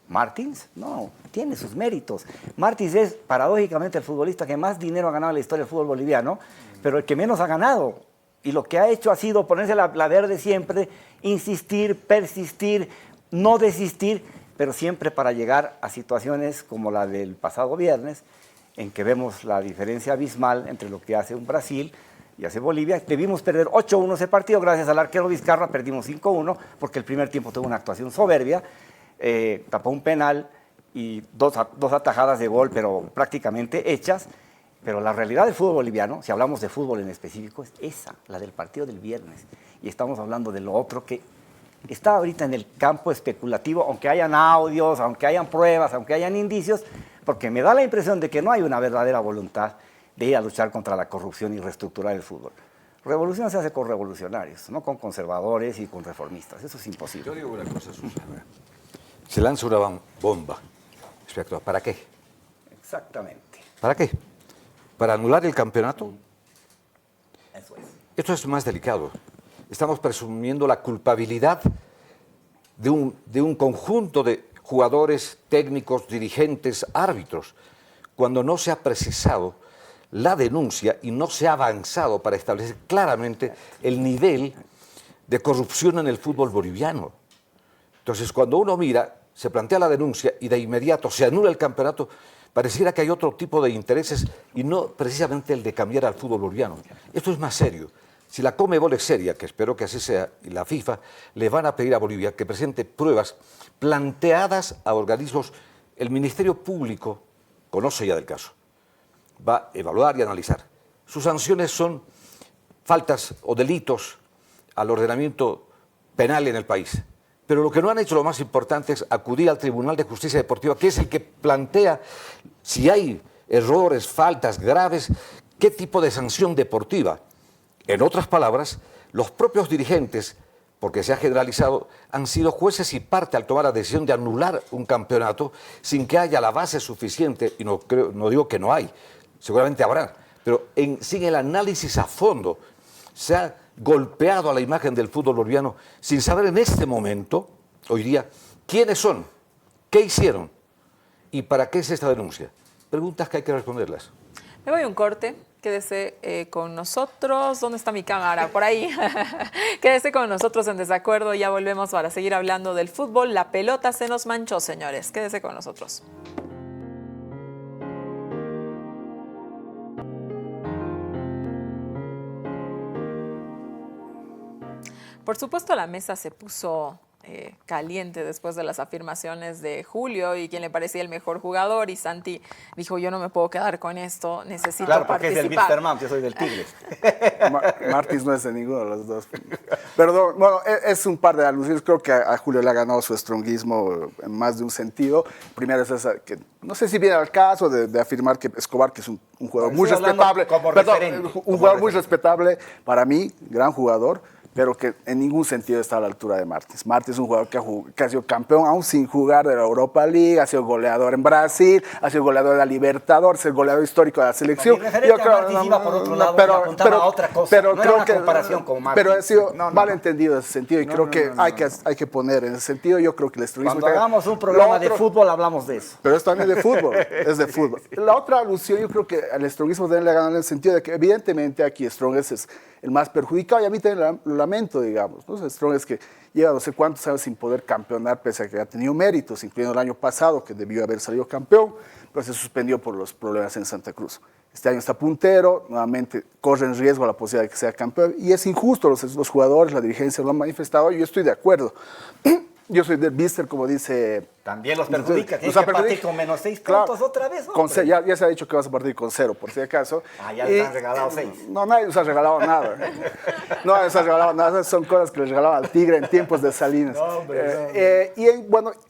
¿Martins? No, tiene sus méritos. Martins es paradójicamente el futbolista que más dinero ha ganado en la historia del fútbol boliviano, pero el que menos ha ganado. Y lo que ha hecho ha sido ponerse la verde siempre, insistir, persistir, no desistir, pero siempre para llegar a situaciones como la del pasado viernes, en que vemos la diferencia abismal entre lo que hace un Brasil y hace Bolivia. Debimos perder 8-1 ese partido, gracias al arquero Vizcarra perdimos 5-1, porque el primer tiempo tuvo una actuación soberbia, tapó un penal y dos atajadas de gol, pero prácticamente hechas. Pero la realidad del fútbol boliviano, si hablamos de fútbol en específico, es esa, la del partido del viernes. Y estamos hablando de lo otro que está ahorita en el campo especulativo, aunque hayan audios, aunque hayan pruebas, aunque hayan indicios, porque me da la impresión de que no hay una verdadera voluntad de ir a luchar contra la corrupción y reestructurar el fútbol. Revolución se hace con revolucionarios, no con conservadores y con reformistas. Eso es imposible. Yo digo una cosa, Susana. Se lanza una bomba. ¿Para qué? Exactamente. ¿Para qué? ¿Para anular el campeonato? Eso es. Esto es más delicado. Estamos presumiendo la culpabilidad de un conjunto de jugadores, técnicos, dirigentes, árbitros, cuando no se ha precisado la denuncia y no se ha avanzado para establecer claramente el nivel de corrupción en el fútbol boliviano. Entonces, cuando uno mira, se plantea la denuncia y de inmediato se anula el campeonato, pareciera que hay otro tipo de intereses y no precisamente el de cambiar al fútbol boliviano. Esto es más serio. Si la Conmebol es seria, que espero que así sea, y la FIFA, le van a pedir a Bolivia que presente pruebas planteadas a organismos. El Ministerio Público conoce ya del caso, va a evaluar y analizar. Sus sanciones son faltas o delitos al ordenamiento penal en el país. Pero lo que no han hecho, lo más importante, es acudir al Tribunal de Justicia Deportiva, que es el que plantea si hay errores, faltas graves, qué tipo de sanción deportiva. En otras palabras, los propios dirigentes, porque se ha generalizado, han sido jueces y parte al tomar la decisión de anular un campeonato sin que haya la base suficiente, y no digo que no hay, seguramente habrá, pero sin el análisis a fondo. Se ha golpeado a la imagen del fútbol boliviano sin saber en este momento, hoy día, quiénes son, qué hicieron y para qué es esta denuncia. Preguntas que hay que responderlas. Me voy a un corte. Quédese con nosotros. ¿Dónde está mi cámara? Por ahí. Quédese con nosotros en Desacuerdo. Ya volvemos para seguir hablando del fútbol. La pelota se nos manchó, señores. Quédese con nosotros. Por supuesto, la mesa se puso caliente después de las afirmaciones de Julio y quien le parecía el mejor jugador, y Santi dijo, yo no me puedo quedar con esto, necesito Claro, porque participar. es del Wilstermann, yo soy del Tigres. Martins no es de ninguno de los dos. Perdón, bueno, es un par de alusiones. Creo que a Julio le ha ganado su stronguismo en más de un sentido. Primero es esa, que no sé si viene al caso de afirmar que Escobar, que es un jugador muy respetable, un jugador muy respetable para mí, gran jugador, pero que en ningún sentido está a la altura de Martins. Martins es un jugador que ha sido campeón aún sin jugar de la Europa League, ha sido goleador en Brasil, ha sido goleador de la Libertadores, el goleador histórico de la selección. Mi referente a Martins iba por otro lado, y apuntaba a otra cosa. No era una comparación con Martins. Pero ha sido mal entendido en ese sentido, y creo que hay que poner en ese sentido. Yo creo que el estronguismo... Cuando hagamos un programa de fútbol, hablamos de eso. Pero es también de fútbol, es de fútbol. La otra alusión, yo creo que al estronguismo también le ha ganado en el sentido de que evidentemente aquí Strongest es el más perjudicado, y a mí también lo lamento, digamos, ¿no? Strongest que lleva no sé cuántos años sin poder campeonar, pese a que ha tenido méritos, incluyendo el año pasado, que debió haber salido campeón, pero se suspendió por los problemas en Santa Cruz. Este año está puntero, nuevamente corre en riesgo la posibilidad de que sea campeón, y es injusto, los jugadores, la dirigencia lo han manifestado, y yo estoy de acuerdo. Yo soy del Víster, como dice... También los perjudica, tienes que partir con menos 6 puntos otra vez, con ya se ha dicho que vas a partir con 0, por si acaso. Ya les han regalado 6. No, nadie nos ha regalado nada. No nos ha regalado nada, son cosas que les regalaba al Tigre en tiempos de Salinas.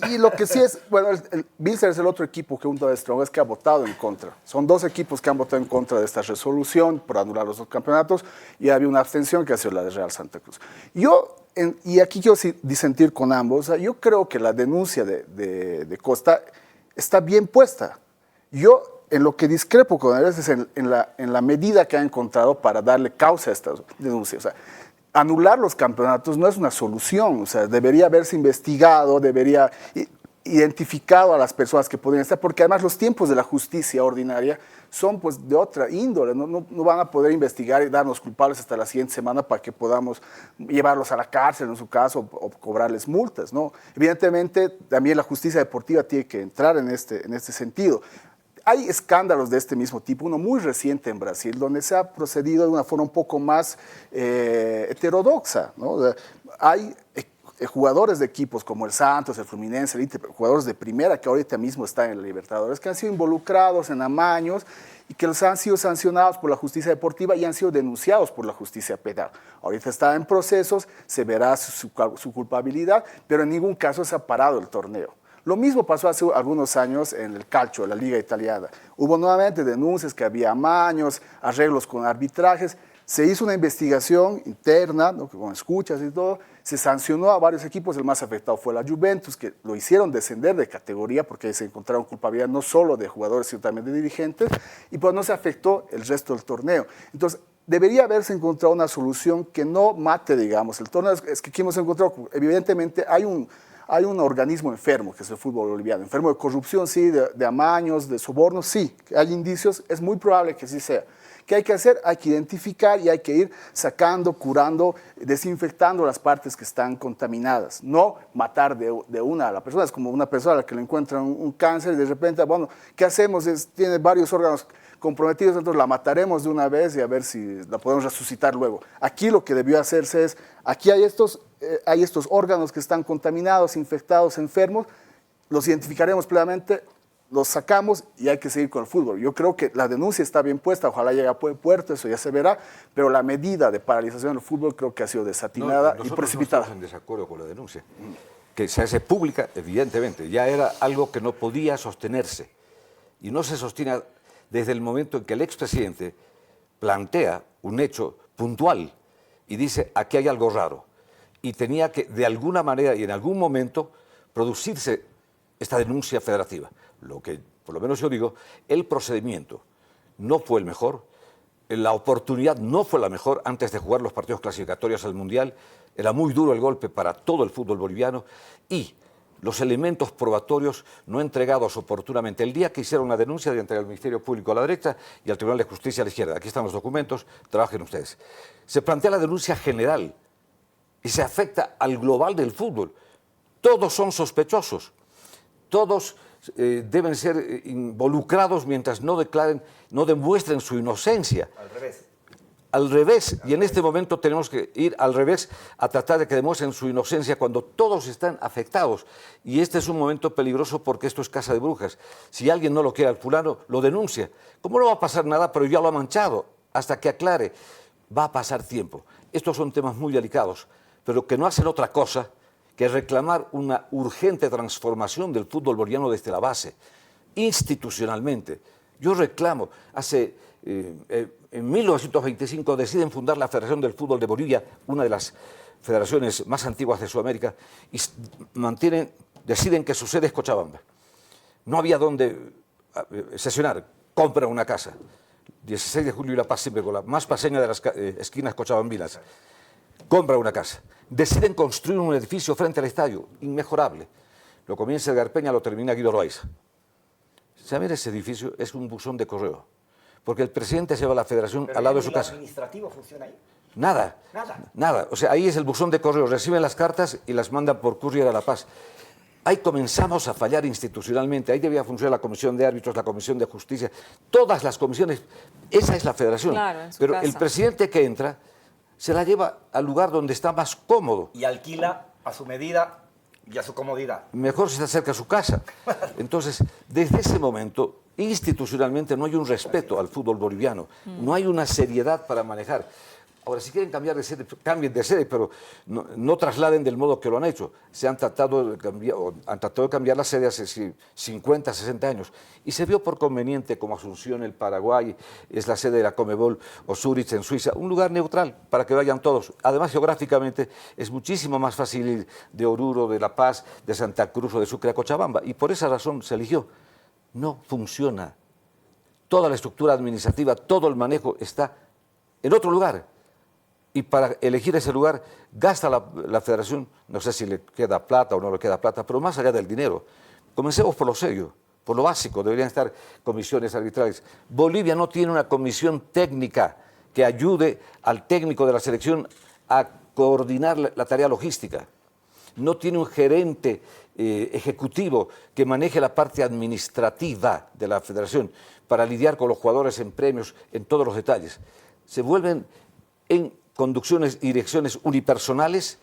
Y lo que sí es, bueno, el Víster es el otro equipo que junto a Strongest que ha votado en contra. Son 2 equipos que han votado en contra de esta resolución por anular los 2 campeonatos, y había una abstención que ha sido la de Real Santa Cruz. Y aquí quiero disentir con ambos. O sea, yo creo que la denuncia de Costa está bien puesta. Yo en lo que discrepo con él es en la medida que ha encontrado para darle causa a estas denuncias. O sea, anular los campeonatos no es una solución. O sea, debería haberse investigado, debería identificado a las personas que podrían estar, porque además los tiempos de la justicia ordinaria son pues de otra índole, no van a poder investigar y darnos culpables hasta la siguiente semana para que podamos llevarlos a la cárcel en su caso o cobrarles multas, ¿no? Evidentemente también la justicia deportiva tiene que entrar en este sentido. Hay escándalos de este mismo tipo, uno muy reciente en Brasil, donde se ha procedido de una forma un poco más heterodoxa, ¿no? Hay jugadores de equipos como el Santos, el Fluminense, el Inter, jugadores de primera que ahorita mismo están en la Libertadores, que han sido involucrados en amaños y que los han sido sancionados por la justicia deportiva y han sido denunciados por la justicia penal. Ahorita está en procesos, se verá su culpabilidad, pero en ningún caso se ha parado el torneo. Lo mismo pasó hace algunos años en el calcio, la liga italiana. Hubo nuevamente denuncias que había amaños, arreglos con arbitrajes. Se hizo una investigación interna, ¿no?, con escuchas y todo, se sancionó a varios equipos, el más afectado fue la Juventus, que lo hicieron descender de categoría porque se encontraron culpabilidad no solo de jugadores, sino también de dirigentes, y pues no se afectó el resto del torneo. Entonces, debería haberse encontrado una solución que no mate, digamos, el torneo. Es que aquí hemos encontrado, evidentemente, hay un organismo enfermo, que es el fútbol boliviano, enfermo de corrupción, sí, de amaños, de sobornos, sí, hay indicios, es muy probable que sí sea. ¿Qué hay que hacer? Hay que identificar y hay que ir sacando, curando, desinfectando las partes que están contaminadas. No matar de una a la persona. Es como una persona a la que le encuentran un cáncer y de repente, bueno, ¿qué hacemos? Tiene varios órganos comprometidos, entonces la mataremos de una vez y a ver si la podemos resucitar luego. Aquí lo que debió hacerse es, aquí hay estos órganos que están contaminados, infectados, enfermos, los identificaremos plenamente, los sacamos y hay que seguir con el fútbol. Yo creo que la denuncia está bien puesta, ojalá llegue a buen puerto, eso ya se verá, pero la medida de paralización del fútbol creo que ha sido desatinada y precipitada. No estamos en desacuerdo con la denuncia, que se hace pública, evidentemente, ya era algo que no podía sostenerse y no se sostiene desde el momento en que el expresidente plantea un hecho puntual y dice, aquí hay algo raro, y tenía que, de alguna manera y en algún momento, producirse esta denuncia federativa. Lo que, por lo menos yo digo, el procedimiento no fue el mejor, la oportunidad no fue la mejor antes de jugar los partidos clasificatorios al Mundial, era muy duro el golpe para todo el fútbol boliviano y los elementos probatorios no entregados oportunamente. El día que hicieron la denuncia de entregar al Ministerio Público a la derecha y al Tribunal de Justicia a la izquierda, aquí están los documentos, trabajen ustedes. Se plantea la denuncia general y se afecta al global del fútbol. Todos son sospechosos, todos deben ser involucrados mientras no declaren, no demuestren su inocencia. Al revés. al revés, y en este momento tenemos que ir al revés a tratar de que demuestren su inocencia cuando todos están afectados. Y este es un momento peligroso porque esto es casa de brujas. Si alguien no lo quiere al fulano, lo denuncia. ¿Cómo no va a pasar nada? Pero ya lo ha manchado. Hasta que aclare, va a pasar tiempo. Estos son temas muy delicados, pero que no hacen otra cosa que reclamar una urgente transformación del fútbol boliviano desde la base, institucionalmente. Yo reclamo, en 1925 deciden fundar la Federación del Fútbol de Bolivia, una de las federaciones más antiguas de Sudamérica, y deciden que su sede es Cochabamba. No había dónde sesionar, compran una casa. 16 de julio y La Paz, siempre con la más paseña de las esquinas cochabambinas. Compra una casa. Deciden construir un edificio frente al estadio, inmejorable. Lo comienza Edgar Peña, lo termina Guido Loaiza. ¿Saben? Ese edificio es un buzón de correo, porque el presidente lleva la federación al lado de su casa. ¿El administrativo funciona ahí? Nada. O sea, ahí es el buzón de correo, reciben las cartas y las mandan por courier a La Paz. Ahí comenzamos a fallar institucionalmente, ahí debía funcionar la comisión de árbitros, la comisión de justicia, todas las comisiones, esa es la federación. Claro, en su pero casa. El presidente que entra se la lleva al lugar donde está más cómodo. Y alquila a su medida y a su comodidad. Mejor si se acerca a su casa. Entonces, desde ese momento, institucionalmente no hay un respeto al fútbol boliviano, no hay una seriedad para manejar. Ahora, si quieren cambiar de sede, cambien de sede, pero no trasladen del modo que lo han hecho. Han tratado de cambiar la sede hace 50, 60 años. Y se vio por conveniente como Asunción, el Paraguay, es la sede de la Conmebol, o Zurich en Suiza, un lugar neutral para que vayan todos. Además, geográficamente es muchísimo más fácil ir de Oruro, de La Paz, de Santa Cruz o de Sucre a Cochabamba. Y por esa razón se eligió. No funciona. Toda la estructura administrativa, todo el manejo está en otro lugar. Y para elegir ese lugar gasta la federación, no sé si le queda plata o no le queda plata, pero más allá del dinero. Comencemos por lo serio, por lo básico, deberían estar comisiones arbitrales. Bolivia no tiene una comisión técnica que ayude al técnico de la selección a coordinar la tarea logística. No tiene un gerente ejecutivo que maneje la parte administrativa de la federación para lidiar con los jugadores en premios, en todos los detalles. Se vuelven en conducciones y direcciones unipersonales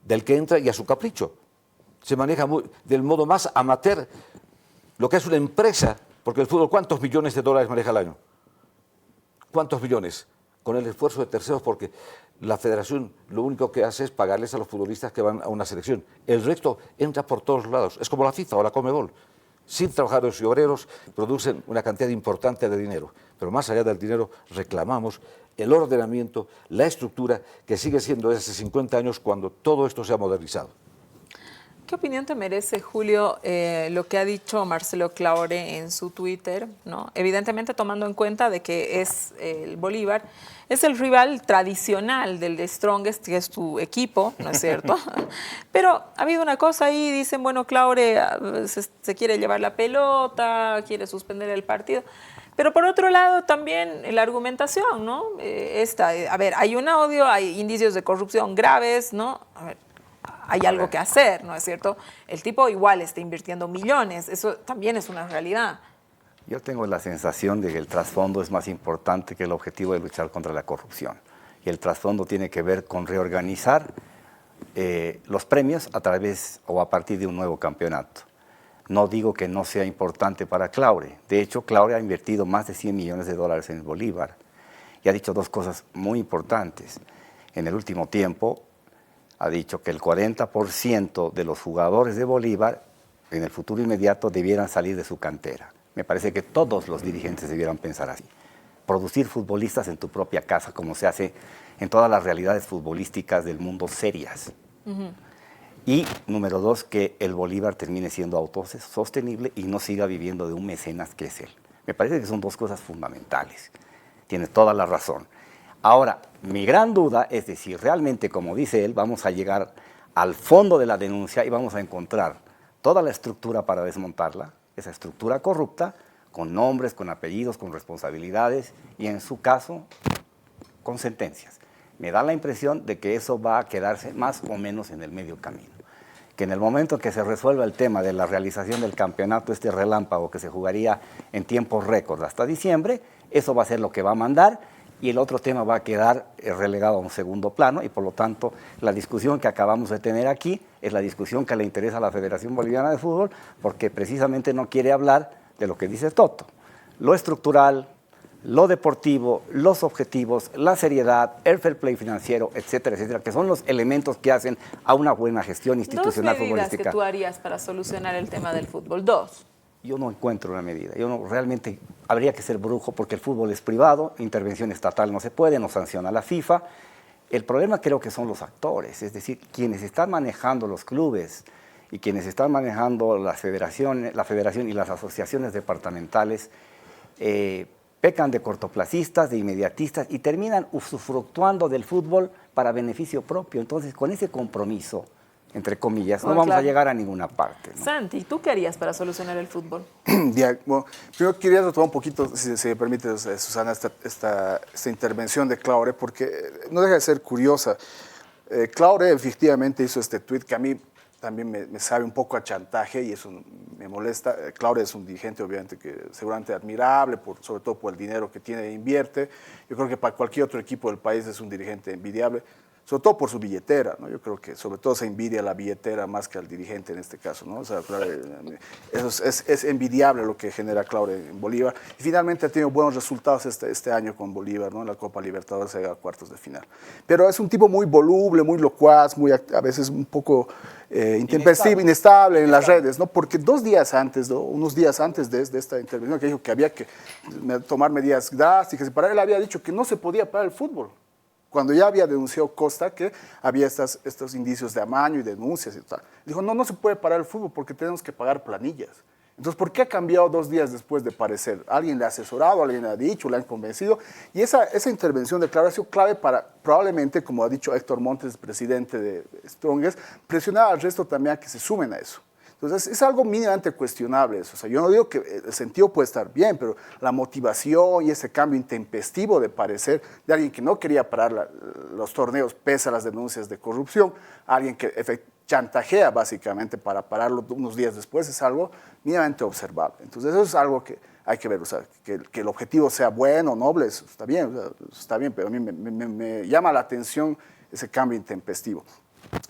del que entra y a su capricho. Se maneja del modo más amateur lo que es una empresa, porque el fútbol, ¿cuántos millones de dólares maneja al año? ¿Cuántos millones? Con el esfuerzo de terceros, porque la federación lo único que hace es pagarles a los futbolistas que van a una selección. El resto entra por todos lados. Es como la FIFA o la Conmebol. Sin trabajadores y obreros producen una cantidad importante de dinero. Pero más allá del dinero reclamamos el ordenamiento, la estructura que sigue siendo desde hace 50 años cuando todo esto se ha modernizado. ¿Qué opinión te merece, Julio, lo que ha dicho Marcelo Claure en su Twitter, ¿no? Evidentemente tomando en cuenta de que es el Bolívar, es el rival tradicional del The Strongest, que es tu equipo, ¿no es cierto? Pero ha habido una cosa ahí, dicen, bueno, Claure se quiere llevar la pelota, quiere suspender el partido. Pero por otro lado también la argumentación, ¿no? A ver, hay un audio, hay indicios de corrupción graves, ¿no? A ver, hay algo que hacer, ¿no es cierto? El tipo igual está invirtiendo millones, eso también es una realidad. Yo tengo la sensación de que el trasfondo es más importante que el objetivo de luchar contra la corrupción. Y el trasfondo tiene que ver con reorganizar los premios a través o a partir de un nuevo campeonato. No digo que no sea importante para Claure. De hecho, Claure ha invertido más de 100 millones de dólares en Bolívar y ha dicho dos cosas muy importantes. En el último tiempo ha dicho que el 40% de los jugadores de Bolívar en el futuro inmediato debieran salir de su cantera. Me parece que todos los dirigentes debieran pensar así. Producir futbolistas en tu propia casa, como se hace en todas las realidades futbolísticas del mundo serias. Y número dos, que el Bolívar termine siendo autosostenible y no siga viviendo de un mecenas que es él. Me parece que son dos cosas fundamentales. Tienes toda la razón. Ahora, mi gran duda es de si realmente, como dice él, vamos a llegar al fondo de la denuncia y vamos a encontrar toda la estructura para desmontarla, esa estructura corrupta, con nombres, con apellidos, con responsabilidades y en su caso, con sentencias. Me da la impresión de que eso va a quedarse más o menos en el medio camino. Que en el momento que se resuelva el tema de la realización del campeonato, este relámpago que se jugaría en tiempos récord hasta diciembre, eso va a ser lo que va a mandar y el otro tema va a quedar relegado a un segundo plano y por lo tanto la discusión que acabamos de tener aquí es la discusión que le interesa a la Federación Boliviana de Fútbol porque precisamente no quiere hablar de lo que dice Toto, lo estructural, lo deportivo, los objetivos, la seriedad, el fair play financiero, etcétera, etcétera, que son los elementos que hacen a una buena gestión institucional Dos medidas futbolística. que tú harías para solucionar el tema del fútbol. Dos. Yo no encuentro una medida. Realmente habría que ser brujo porque el fútbol es privado, intervención estatal no se puede, nos sanciona la FIFA. El problema creo que son los actores, es decir, quienes están manejando los clubes y quienes están manejando la federación y las asociaciones departamentales pecan de cortoplacistas, de inmediatistas y terminan usufructuando del fútbol para beneficio propio. Entonces, con ese compromiso, entre comillas, no vamos a llegar a ninguna parte, ¿no? Santi, ¿tú qué harías para solucionar el fútbol? Bueno, primero quería retomar un poquito, si se me permite, Susana, esta intervención de Claure, porque no deja de ser curiosa. Claure efectivamente hizo este tuit que a mí también me sabe un poco a chantaje y eso me molesta. Claure es un dirigente obviamente que seguramente admirable, sobre todo por el dinero que tiene e invierte. Yo creo que para cualquier otro equipo del país es un dirigente envidiable, sobre todo por su billetera, ¿no? Yo creo que sobre todo se envidia a la billetera más que al dirigente en este caso, ¿no? O sea, eso es envidiable lo que genera Claure en Bolívar. Y finalmente ha tenido buenos resultados este año con Bolívar, ¿no? En la Copa Libertadores se llega a cuartos de final. Pero es un tipo muy voluble, muy locuaz, a veces un poco intempestivo, inestable en las redes, ¿no? Porque unos días antes de esta intervención que dijo que había que tomar medidas drásticas, y para él había dicho que no se podía parar el fútbol. Cuando ya había denunciado Costa que había estos indicios de amaño y denuncias y tal. Dijo, no se puede parar el fútbol porque tenemos que pagar planillas. Entonces, ¿por qué ha cambiado 2 días después de parecer? ¿Alguien le ha asesorado, alguien le ha dicho, le han convencido? Y esa intervención de Claure ha sido clave para, probablemente, como ha dicho Héctor Montes, presidente de Strongest, presionar al resto también a que se sumen a eso. Entonces, es algo mínimamente cuestionable eso. O sea, yo no digo que el sentido puede estar bien, pero la motivación y ese cambio intempestivo de parecer de alguien que no quería parar los torneos pese a las denuncias de corrupción, alguien que chantajea básicamente para pararlo unos días después, es algo mínimamente observable. Entonces, eso es algo que hay que ver. O sea, que el objetivo sea bueno, noble, eso está bien, pero a mí me llama la atención ese cambio intempestivo.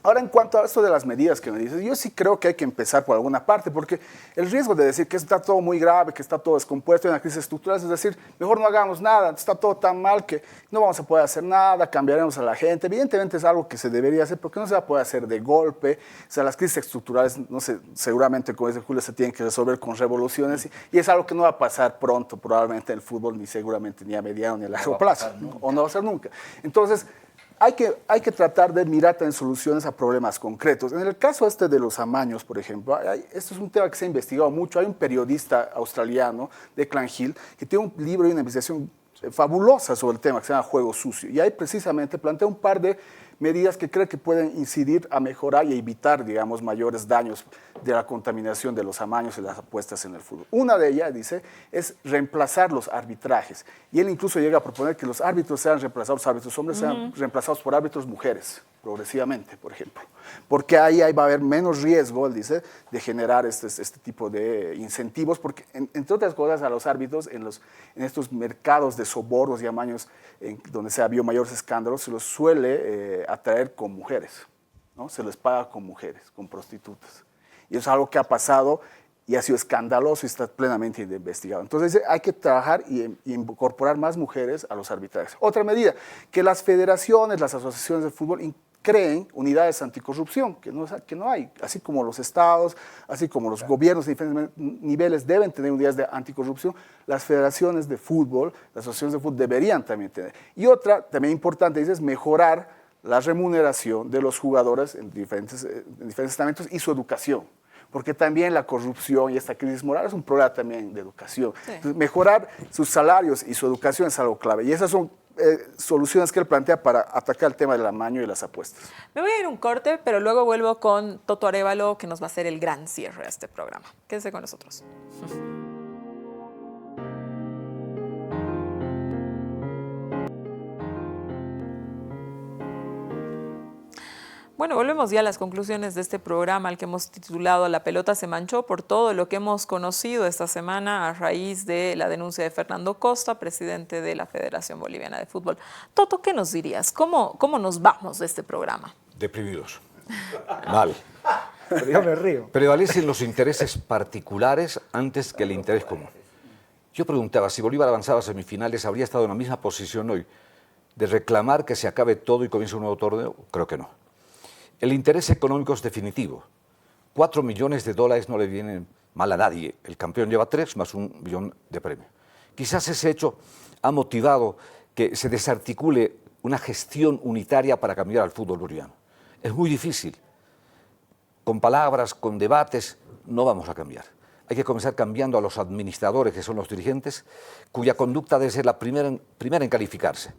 Ahora, en cuanto a esto de las medidas que me dices, yo sí creo que hay que empezar por alguna parte, porque el riesgo de decir que está todo muy grave, que está todo descompuesto, hay una crisis estructural, es decir, mejor no hagamos nada, está todo tan mal que no vamos a poder hacer nada, cambiaremos a la gente. Evidentemente es algo que se debería hacer, porque no se va a poder hacer de golpe. O sea, las crisis estructurales, no sé, seguramente, como dice Julio, se tienen que resolver con revoluciones, y es algo que no va a pasar pronto, probablemente en el fútbol, ni seguramente ni a mediano ni a largo plazo, ¿no? O no va a ser nunca. Entonces, hay que tratar de mirar también soluciones a problemas concretos. En el caso de los amaños, por ejemplo, esto es un tema que se ha investigado mucho. Hay un periodista australiano, Declan Hill, que tiene un libro y una investigación fabulosa sobre el tema que se llama Juego Sucio. Y ahí precisamente plantea un par de medidas que cree que pueden incidir a mejorar y evitar, digamos, mayores daños de la contaminación de los amaños y las apuestas en el fútbol. Una de ellas, dice, es reemplazar los arbitrajes. Y él incluso llega a proponer que los árbitros sean reemplazados, los árbitros hombres sean reemplazados por árbitros mujeres, progresivamente, por ejemplo. Porque ahí va a haber menos riesgo, él dice, de generar este tipo de incentivos, porque, entre otras cosas, a los árbitros en estos mercados de sobornos y amaños donde se ha habido mayores escándalos, se los suele atraer con mujeres, ¿no? Se les paga con mujeres, con prostitutas. Y eso es algo que ha pasado y ha sido escandaloso y está plenamente investigado. Entonces hay que trabajar y incorporar más mujeres a los arbitrajes. Otra medida, que las federaciones, las asociaciones de fútbol creen unidades anticorrupción, que no hay. Así como los estados, así como los gobiernos de diferentes niveles deben tener unidades de anticorrupción, las federaciones de fútbol, las asociaciones de fútbol deberían también tener. Y otra, también importante, es mejorar la remuneración de los jugadores en diferentes estamentos y su educación. Porque también la corrupción y esta crisis moral es un problema también de educación. Sí. Entonces, mejorar sus salarios y su educación es algo clave. Y esas son soluciones que él plantea para atacar el tema del amaño y las apuestas. Me voy a ir un corte, pero luego vuelvo con Toto Arévalo, que nos va a hacer el gran cierre de este programa. Quédense con nosotros. Bueno, volvemos ya a las conclusiones de este programa al que hemos titulado La pelota se manchó, por todo lo que hemos conocido esta semana a raíz de la denuncia de Fernando Costa, presidente de la Federación Boliviana de Fútbol. Toto, ¿qué nos dirías? ¿Cómo nos vamos de este programa? Deprimidos. Mal. Pero yo me río. Prevalecen los intereses particulares antes que el interés común. Yo preguntaba, si Bolívar avanzaba a semifinales, ¿habría estado en la misma posición hoy de reclamar que se acabe todo y comience un nuevo torneo? Creo que no. El interés económico es definitivo. 4 millones de dólares no le vienen mal a nadie. El campeón lleva 3 más 1 millón de premio. Quizás ese hecho ha motivado que se desarticule una gestión unitaria para cambiar al fútbol boliviano. Es muy difícil. Con palabras, con debates, no vamos a cambiar. Hay que comenzar cambiando a los administradores, que son los dirigentes, cuya conducta debe ser la primera en calificarse.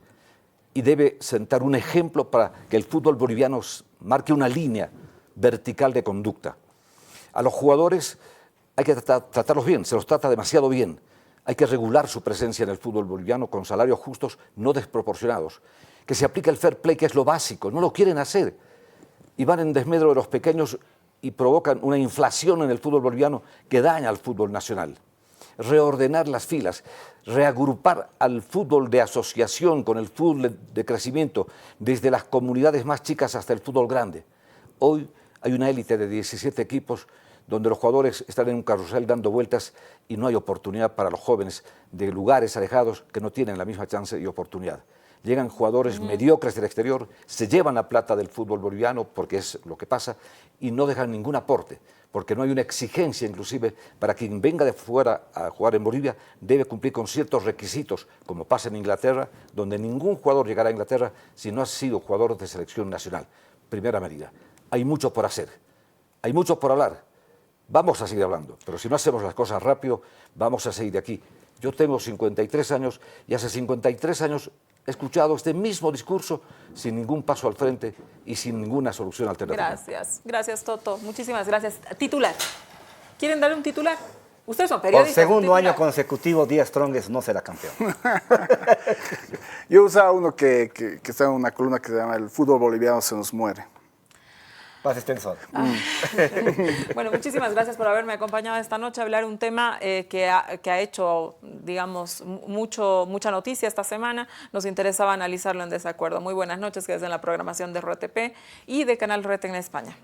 Y debe sentar un ejemplo para que el fútbol boliviano marque una línea vertical de conducta. A los jugadores hay que tratarlos bien, se los trata demasiado bien. Hay que regular su presencia en el fútbol boliviano con salarios justos, no desproporcionados. Que se aplique el fair play, que es lo básico, no lo quieren hacer. Y van en desmedro de los pequeños y provocan una inflación en el fútbol boliviano que daña al fútbol nacional. Reordenar las filas, reagrupar al fútbol de asociación con el fútbol de crecimiento, desde las comunidades más chicas hasta el fútbol grande. Hoy hay una élite de 17 equipos donde los jugadores están en un carrusel dando vueltas y no hay oportunidad para los jóvenes de lugares alejados que no tienen la misma chance y oportunidad. Llegan jugadores mediocres del exterior, se llevan la plata del fútbol boliviano, porque es lo que pasa, y no dejan ningún aporte, porque no hay una exigencia inclusive para quien venga de fuera a jugar en Bolivia, debe cumplir con ciertos requisitos, como pasa en Inglaterra, donde ningún jugador llegará a Inglaterra si no ha sido jugador de selección nacional. Primera medida. Hay mucho por hacer, hay mucho por hablar. Vamos a seguir hablando, pero si no hacemos las cosas rápido, vamos a seguir de aquí. Yo tengo 53 años y hace 53 años he escuchado este mismo discurso sin ningún paso al frente y sin ninguna solución alternativa. Gracias Toto, muchísimas gracias. Titular, ¿quieren darle un titular? Ustedes son periodistas. Por segundo año consecutivo, Díaz Strongest no será campeón. Yo usaba uno que está en una columna que se llama El fútbol boliviano se nos muere. Paz extensor. Bueno, muchísimas gracias por haberme acompañado esta noche a hablar un tema que ha hecho, digamos, mucha noticia esta semana. Nos interesaba analizarlo en Desacuerdo. Muy buenas noches, que es en la programación de RTP y de Canal RT en España.